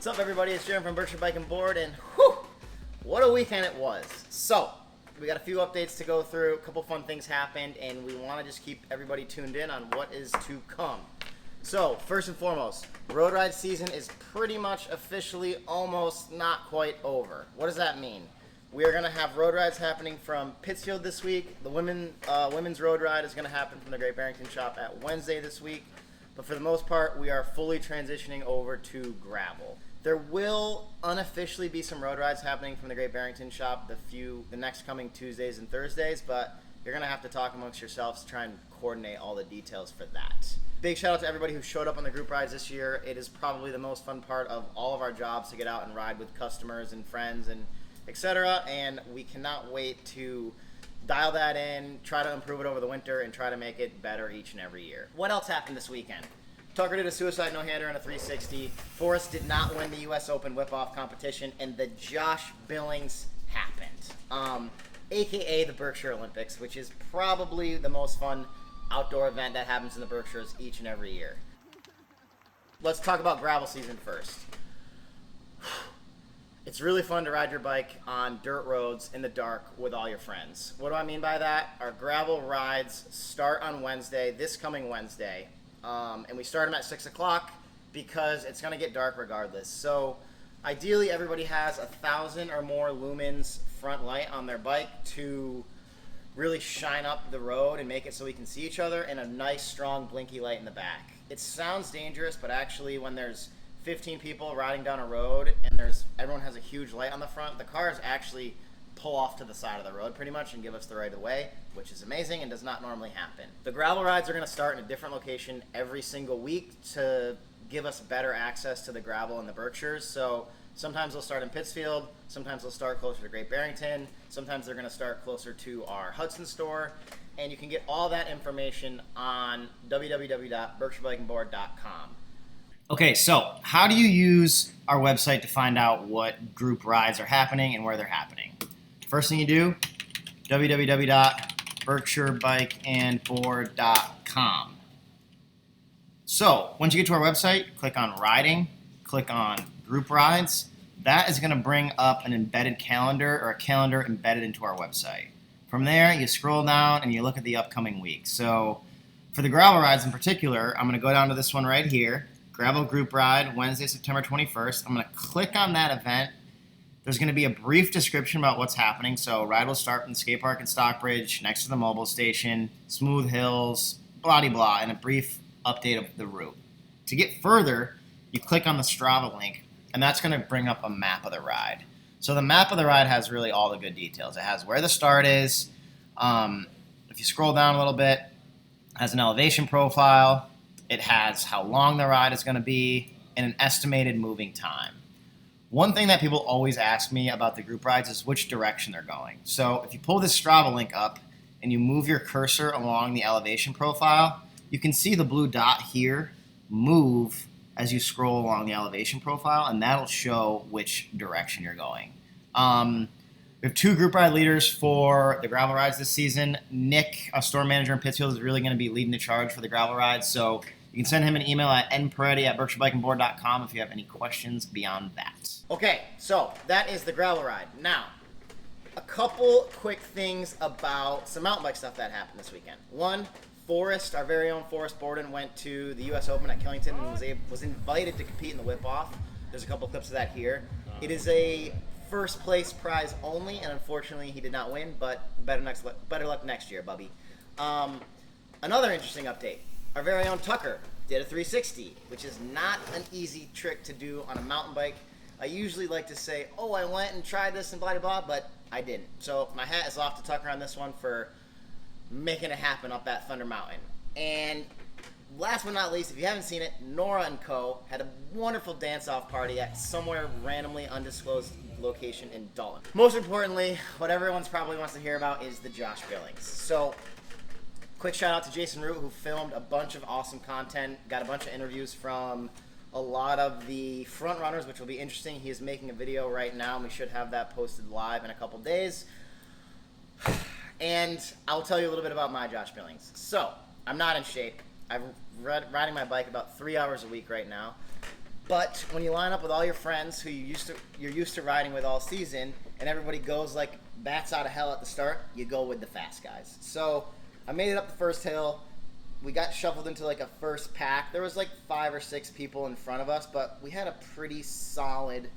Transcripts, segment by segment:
What's up, everybody? It's Jaryn from Berkshire Bike and Board, and whew, what a weekend it was. So, we got a few updates to go through, a couple fun things happened, and we want to just keep everybody tuned in on what is to come. So, first and foremost, road ride season is pretty much officially almost not quite over. What does that mean? We are going to have road rides happening from Pittsfield this week. The women's road ride is going to happen from the Great Barrington shop at Wednesday this week. But for the most part, we are fully transitioning over to gravel. There will unofficially be some road rides happening from the Great Barrington shop the next coming Tuesdays and Thursdays, but you're going to have to talk amongst yourselves to try and coordinate all the details for that. Big shout out to everybody who showed up on the group rides this year. It is probably the most fun part of all of our jobs to get out and ride with customers and friends and etc. And we cannot wait to dial that in, try to improve it over the winter, and try to make it better each and every year. What else happened this weekend? Tucker did a suicide no-hander on a 360. Forrest did not win the U.S. Open whip-off competition, and the Josh Billings happened, a.k.a. the Berkshire Olympics, which is probably the most fun outdoor event that happens in the Berkshires each and every year. Let's talk about gravel season first. It's really fun to ride your bike on dirt roads in the dark with all your friends. What do I mean by that? Our gravel rides start on Wednesday, this coming Wednesday. And we start them at 6 o'clock because it's going to get dark regardless. So ideally everybody has 1,000 or more lumens front light on their bike to really shine up the road and make it so we can see each other, and a nice strong blinky light in the back. It sounds dangerous, but actually when there's 15 people riding down a road and everyone has a huge light on the front, the cars actually pull off to the side of the road pretty much and give us the right of way, which is amazing and does not normally happen. The gravel rides are going to start in a different location every single week to give us better access to the gravel in the Berkshires. So sometimes they'll start in Pittsfield, sometimes they'll start closer to Great Barrington, sometimes they're going to start closer to our Hudson store, and you can get all that information on www.berkshirebikeandboard.com. Okay, so how do you use our website to find out what group rides are happening and where they're happening? First thing you do, www.berkshirebikeandboard.com. So once you get to our website, click on riding, click on group rides. That is going to bring up an embedded calendar, or a calendar embedded into our website. From there, you scroll down and you look at the upcoming week. So for the gravel rides in particular, I'm going to go down to this one right here. Gravel Group Ride, Wednesday, September 21st. I'm going to click on that event. There's going to be a brief description about what's happening. So ride will start from the skate park in Stockbridge, next to the mobile station, smooth hills, blah-de-blah, and a brief update of the route. To get further, you click on the Strava link, and that's going to bring up a map of the ride. So the map of the ride has really all the good details. It has where the start is. If you scroll down a little bit, it has an elevation profile. It has how long the ride is going to be and an estimated moving time. One thing that people always ask me about the group rides is which direction they're going. So if you pull this Strava link up and you move your cursor along the elevation profile, you can see the blue dot here move as you scroll along the elevation profile, and that'll show which direction you're going. We have 2 group ride leaders for the gravel rides this season. Nick, a store manager in Pittsfield, is really going to be leading the charge for the gravel rides. So you can send him an email at npiretti@berkshirebikeandboard.com if you have any questions beyond that. Okay, so that is the gravel ride. Now, a couple quick things about some mountain bike stuff that happened this weekend. One, Forrest, our very own Forrest Borden, went to the U.S. Open at Killington and was invited to compete in the whip-off. There's a couple clips of that here. It is a first place prize only, and unfortunately he did not win, but better luck next year, Bubby. Another interesting update. Our very own Tucker did a 360, which is not an easy trick to do on a mountain bike. I usually like to say, oh, I went and tried this and blah, blah, blah, but I didn't. So my hat is off to Tucker on this one for making it happen up at Thunder Mountain. And last but not least, if you haven't seen it, Nora and Co. had a wonderful dance-off party at somewhere randomly undisclosed location in Dalton. Most importantly, what everyone's probably wants to hear about is the Josh Billings. So quick shout out to Jason Root, who filmed a bunch of awesome content, got a bunch of interviews from a lot of the front runners, which will be interesting. He is making a video right now, and we should have that posted live in a couple days. And I'll tell you a little bit about my Josh Billings. So, I'm not in shape. I'm riding my bike about 3 hours a week right now. But when you line up with all your friends who you're used to riding with all season, and everybody goes like bats out of hell at the start, you go with the fast guys. So I made it up the first hill. We got shuffled into like a first pack. There was like 5 or 6 people in front of us, but we had a pretty solid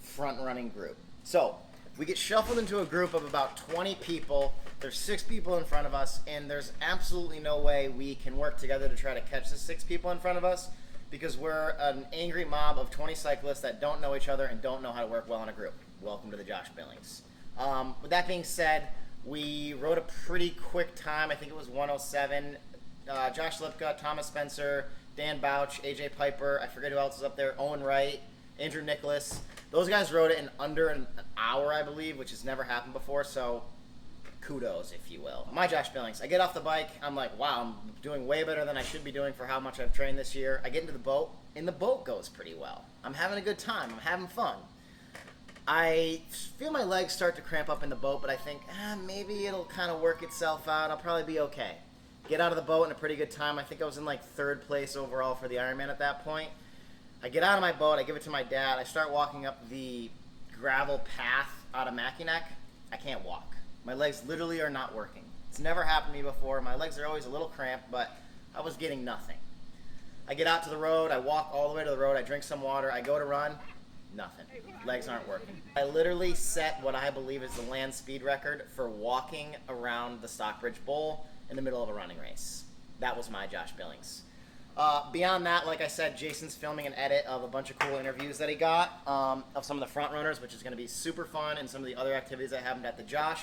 front running group. So we get shuffled into a group of about 20 people. There's 6 people in front of us, and there's absolutely no way we can work together to try to catch the 6 people in front of us, because we're an angry mob of 20 cyclists that don't know each other and don't know how to work well in a group. Welcome to the Josh Billings. With that being said, we rode a pretty quick time. I think it was 107. Josh Lipka, Thomas Spencer, Dan Bouch, AJ Piper, I forget who else was up there, Owen Wright, Andrew Nicholas. Those guys rode it in under an hour, I believe, which has never happened before, so kudos, if you will. My Josh Billings. I get off the bike, I'm like, wow, I'm doing way better than I should be doing for how much I've trained this year. I get into the boat, and the boat goes pretty well. I'm having a good time. I'm having fun. I feel my legs start to cramp up in the boat, but I think, maybe it'll kind of work itself out. I'll probably be okay. Get out of the boat in a pretty good time. I think I was in like 3rd place overall for the Ironman at that point. I get out of my boat, I give it to my dad, I start walking up the gravel path out of Mackinac. I can't walk. My legs literally are not working. It's never happened to me before. My legs are always a little cramped, but I was getting nothing. I get out to the road, I walk all the way to the road, I drink some water, I go to run, nothing. Legs aren't working. I literally set what I believe is the land speed record for walking around the Stockbridge Bowl in the middle of a running race. That was my Josh Billings. Beyond that, like I said, Jason's filming an edit of a bunch of cool interviews that he got of some of the front runners, which is going to be super fun, and some of the other activities that happened at the Josh.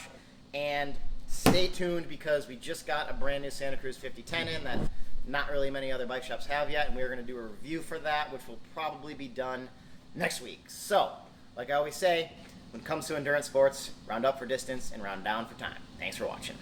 And stay tuned, because we just got a brand new Santa Cruz 5010 in that not really many other bike shops have yet, and we're going to do a review for that, which will probably be done next week. So, like I always say, when it comes to endurance sports, round up for distance and round down for time. Thanks for watching.